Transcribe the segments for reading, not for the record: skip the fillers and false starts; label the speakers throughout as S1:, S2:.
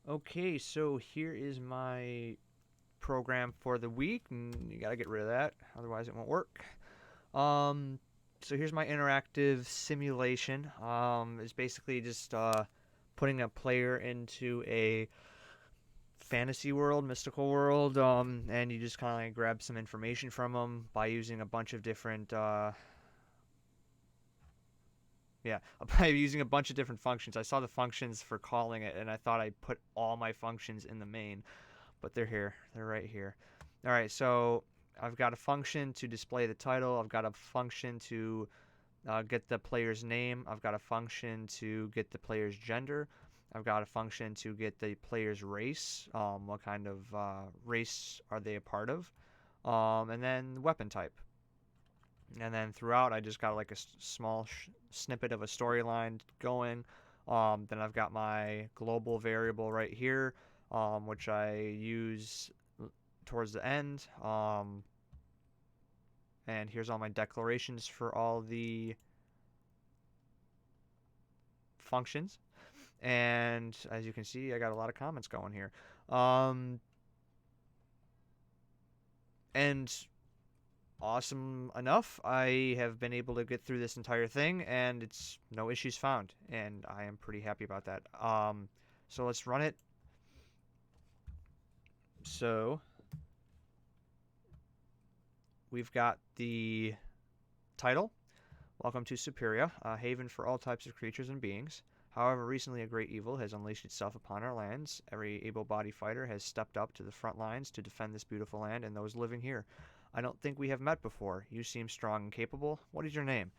S1: Okay, so here is my program for the week, and you gotta get rid of that, otherwise it won't work. Um, so here's my interactive simulation. It's basically just putting a player into a fantasy world, mystical world, and you just kind of like grab some information from them by using a bunch of different yeah, by using a bunch of different functions. I saw the functions for calling it, and I thought I put all my functions in the main, but they're here. They're right here. All right, so I've got a function to display the title. I've got a function to get the player's name. I've got a function to get the player's gender. I've got a function to get the player's race. What kind of race are they a part of? And then weapon type. And then throughout, I just got like a small snippet of a storyline going. Then I've got my global variable right here, which I use towards the end. And here's all my declarations for all the functions. And as you can see, I got a lot of comments going here. Um, and awesome enough, I have been able to get through this entire thing, and it's no issues found, and I am pretty happy about that. So let's run it. So we've got the title. Welcome to Superia, a haven for all types of creatures and beings. However, recently a great evil has unleashed itself upon our lands. Every able-bodied fighter has stepped up to the front lines to defend this beautiful land and those living here. I don't think we have met before. You seem strong and capable. What is your name?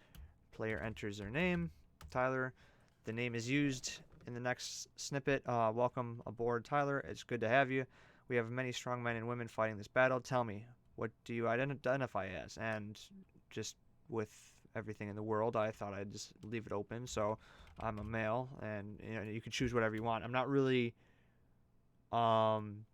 S1: Player enters their name. Tyler. The name is used in the next snippet. Welcome aboard, Tyler. It's good to have you. We have many strong men and women fighting this battle. Tell me, what do you identify as? And just with everything in the world, I thought I'd just leave it open. So I'm a male, and you can choose whatever you want. I'm not really um,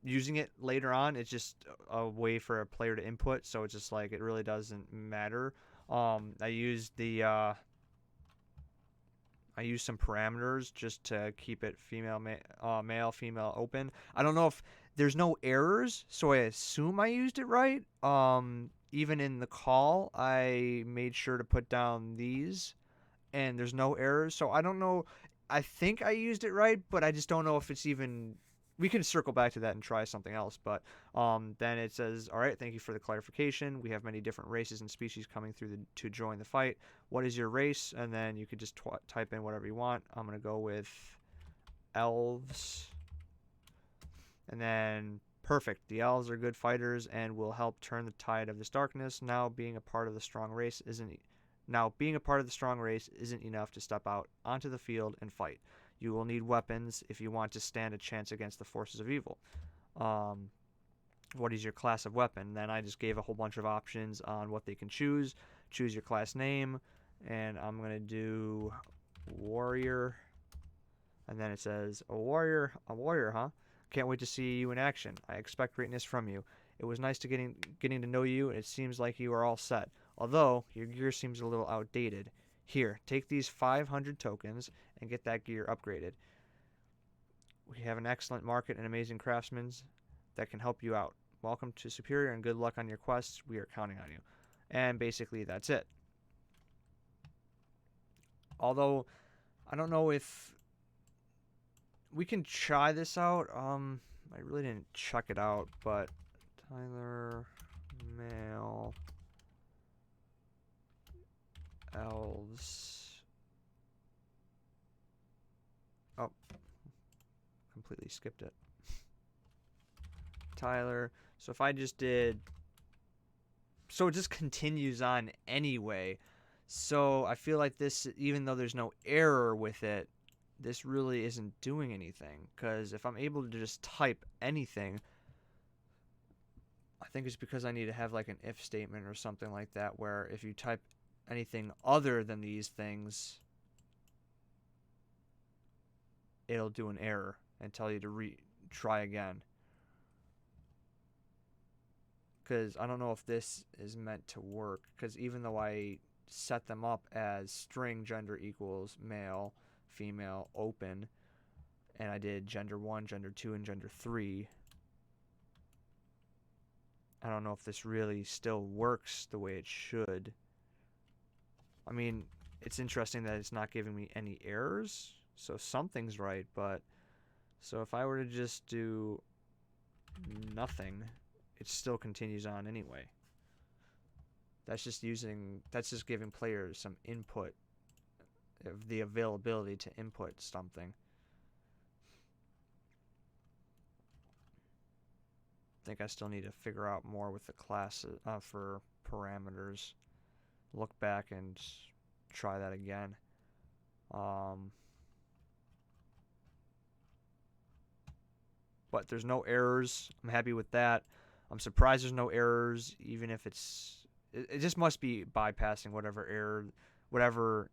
S1: using it later on. It's just a way for a player to input, so it's just like it really doesn't matter. I used the I use some parameters just to keep it male, female open. I don't know if there's no errors, so I assume I used it right. Even in the call, I made sure to put down these, and there's no errors. So I don't know. I think I used it right, but I just don't know if it's even. We can circle back to that and try something else. But then it says, "All right, thank you for the clarification. We have many different races and species coming through to join the fight. What is your race?" And then you could just type in whatever you want. I'm gonna go with elves, and then perfect. The elves are good fighters and will help turn the tide of this darkness. Now, being a part of the strong race isn't enough to step out onto the field and fight. You will need weapons if you want to stand a chance against the forces of evil. Um, what is your class of weapon? Then I just gave a whole bunch of options on what they can choose. Choose your class name, and I'm going to do warrior. And then it says, a warrior, huh? Can't wait to see you in action. I expect greatness from you. It was nice getting to know you, and it seems like you are all set. Although your gear seems a little outdated. Here, take these 500 tokens and get that gear upgraded. We have an excellent market and amazing craftsmen that can help you out. Welcome to Superior and good luck on your quests. We are counting on you. And basically, that's it. Although, I don't know if we can try this out. I really didn't check it out, but Tyler, male, elves. Oh, completely skipped it. Tyler. So if I just did, so it just continues on anyway. So I feel like this, even though there's no error with it, this really isn't doing anything. Because if I'm able to just type anything, I think it's because I need to have like an if statement or something like that, where if you type anything other than these things, it'll do an error and tell you to try again. Because I don't know if this is meant to work. Because even though I set them up as string gender equals male, female, open, and I did gender 1, gender 2, and gender 3. I don't know if this really still works the way it should. I mean, it's interesting that it's not giving me any errors, so something's right, but so if I were to just do nothing, it still continues on anyway. That's just giving players some input, the availability to input something. I think I still need to figure out more with the classes for parameters. Look back and try that again. But there's no errors. I'm happy with that. I'm surprised there's no errors, even if it just must be bypassing whatever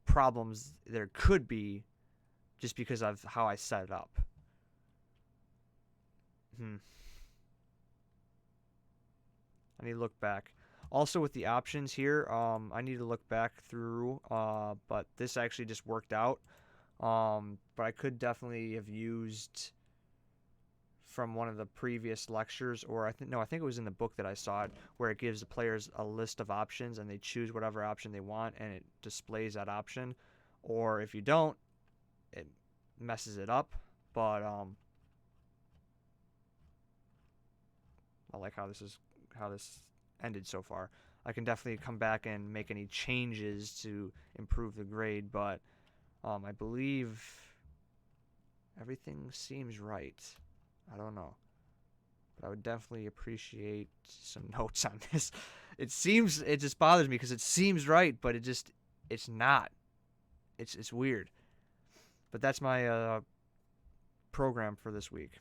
S1: problems there could be, just because of how I set it up. I need to look back. Also with the options here, I need to look back through, but this actually just worked out. But I could definitely have used from one of the previous lectures, or I think it was in the book that I saw it, where it gives the players a list of options and they choose whatever option they want and it displays that option. Or if you don't, it messes it up. But I like how this ended so far. I can definitely come back and make any changes to improve the grade, but I believe everything seems right. I don't know, but I would definitely appreciate some notes on this. It just bothers me because it seems right, but it's not. It's weird. But that's my program for this week.